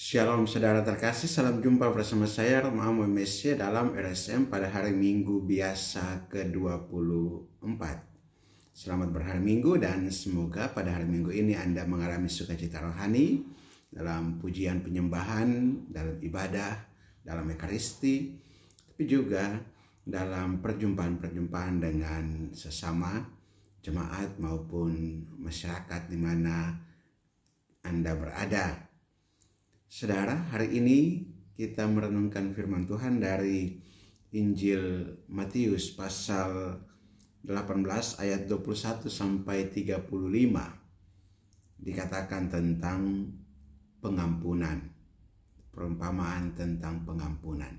Shalom saudara terkasih, salam jumpa bersama saya Roma Amo Mesia dalam RSM pada hari Minggu biasa ke-24. Selamat berhari Minggu dan semoga pada hari Minggu ini Anda mengalami sukacita rohani dalam pujian penyembahan, dalam ibadah, dalam ekaristi, tapi juga dalam perjumpaan-perjumpaan dengan sesama jemaat maupun masyarakat di mana Anda berada. Saudara, hari ini kita merenungkan firman Tuhan dari Injil Matius pasal 18 ayat 21 sampai 35. Dikatakan tentang pengampunan, perumpamaan tentang pengampunan.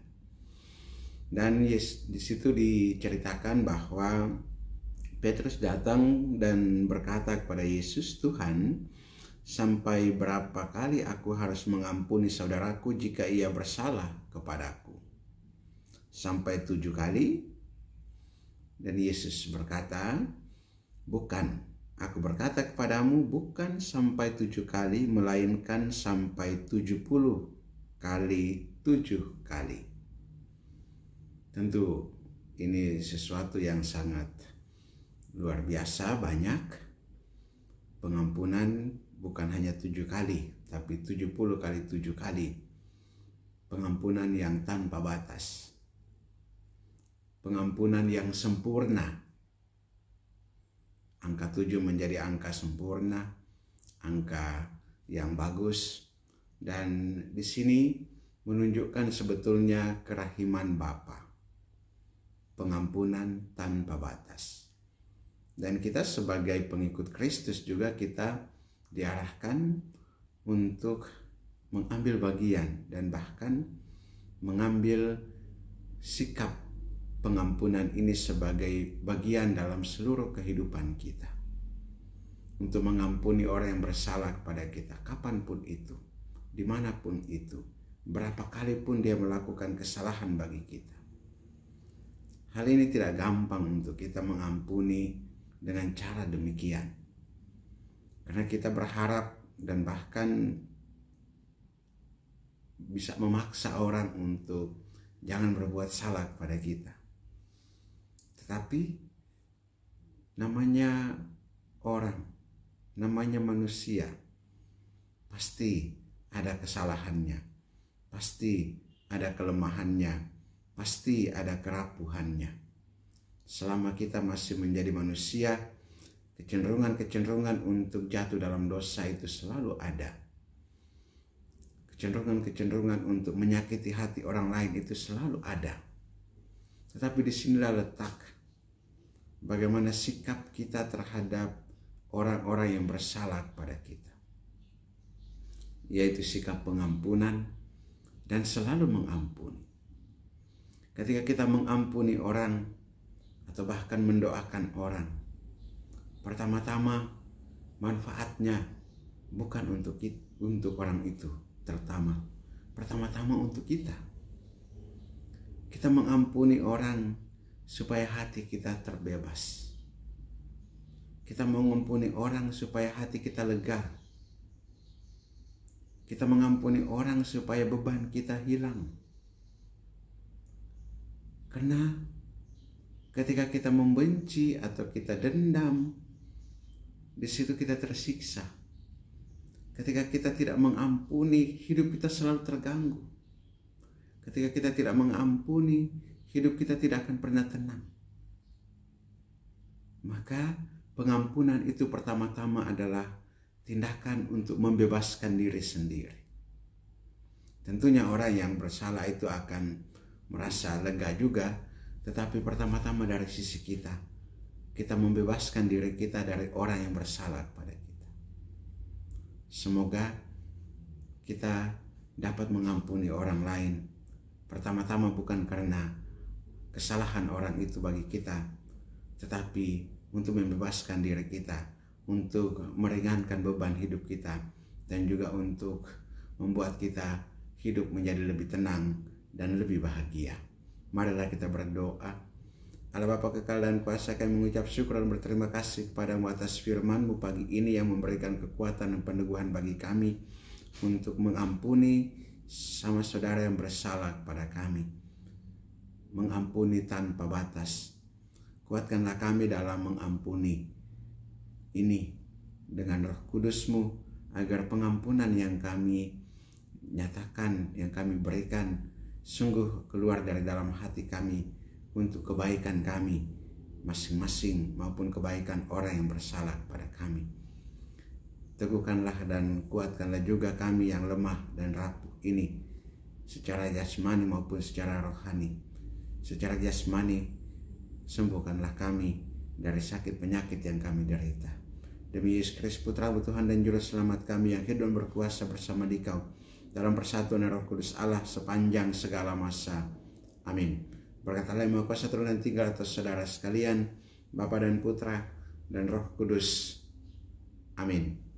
Dan di situ diceritakan bahwa Petrus datang dan berkata kepada Yesus, "Tuhan, sampai berapa kali aku harus mengampuni saudaraku jika ia bersalah kepadaku? Sampai 7 kali?" Dan Yesus berkata, "Bukan, aku berkata kepadamu, bukan sampai 7 kali, melainkan sampai 70 kali 7 kali." Tentu ini sesuatu yang sangat luar biasa, banyak. Pengampunan bukan hanya 7 kali, tapi 70 kali 7 kali. Pengampunan yang tanpa batas. Pengampunan yang sempurna. Angka 7 menjadi angka sempurna, angka yang bagus. Dan di sini menunjukkan sebetulnya kerahiman Bapa. Pengampunan tanpa batas. Dan kita sebagai pengikut Kristus juga kita diarahkan untuk mengambil bagian dan bahkan mengambil sikap pengampunan ini sebagai bagian dalam seluruh kehidupan kita. Untuk mengampuni orang yang bersalah kepada kita, kapanpun itu, dimanapun itu, berapa kali pun dia melakukan kesalahan bagi kita. Hal ini tidak gampang untuk kita mengampuni dengan cara demikian. Karena kita berharap dan bahkan bisa memaksa orang untuk jangan berbuat salah kepada kita. Tetapi namanya orang, namanya manusia, pasti ada kesalahannya, pasti ada kelemahannya, pasti ada kerapuhannya. Selama kita masih menjadi manusia, kecenderungan-kecenderungan untuk jatuh dalam dosa itu selalu ada. Kecenderungan-kecenderungan untuk menyakiti hati orang lain itu selalu ada. Tetapi disinilah letak bagaimana sikap kita terhadap orang-orang yang bersalah kepada kita. Yaitu sikap pengampunan dan selalu mengampuni. Ketika kita mengampuni orang atau bahkan mendoakan orang, pertama-tama manfaatnya bukan untuk orang itu, pertama-tama untuk kita. Kita mengampuni orang supaya hati kita terbebas. Kita mengampuni orang supaya hati kita lega. Kita mengampuni orang supaya beban kita hilang. Karena ketika kita membenci atau kita dendam, di situ kita tersiksa. Ketika kita tidak mengampuni, hidup kita selalu terganggu. Ketika kita tidak mengampuni, hidup kita tidak akan pernah tenang. Maka pengampunan itu pertama-tama adalah tindakan untuk membebaskan diri sendiri. Tentunya orang yang bersalah itu akan merasa lega juga, tetapi pertama-tama dari sisi kita membebaskan diri kita dari orang yang bersalah kepada kita. Semoga kita dapat mengampuni orang lain. Pertama-tama bukan karena kesalahan orang itu bagi kita, tetapi untuk membebaskan diri kita, untuk meringankan beban hidup kita, dan juga untuk membuat kita hidup menjadi lebih tenang dan lebih bahagia. Marilah kita berdoa. Allah Bapa kekal dan kuasa, kami mengucap syukur dan berterima kasih kepadamu atas firman-Mu pagi ini yang memberikan kekuatan dan peneguhan bagi kami untuk mengampuni sama saudara yang bersalah kepada kami. Mengampuni tanpa batas. Kuatkanlah kami dalam mengampuni ini dengan Roh Kudus-Mu, agar pengampunan yang kami nyatakan, yang kami berikan, sungguh keluar dari dalam hati kami untuk kebaikan kami masing-masing maupun kebaikan orang yang bersalah kepada kami. Teguhkanlah dan kuatkanlah juga kami yang lemah dan rapuh ini, secara jasmani maupun secara rohani. Secara jasmani, sembuhkanlah kami dari sakit penyakit yang kami derita. Demi Yesus Kristus Putra Tuhan dan Juru Selamat kami yang hidup dan berkuasa bersama Dikau dalam persatuan Roh Kudus Allah sepanjang segala masa. Amin. Berkat Allah yang Maha Kuasa turun dan tinggal atas saudara sekalian, Bapa dan Putra dan Roh Kudus. Amin.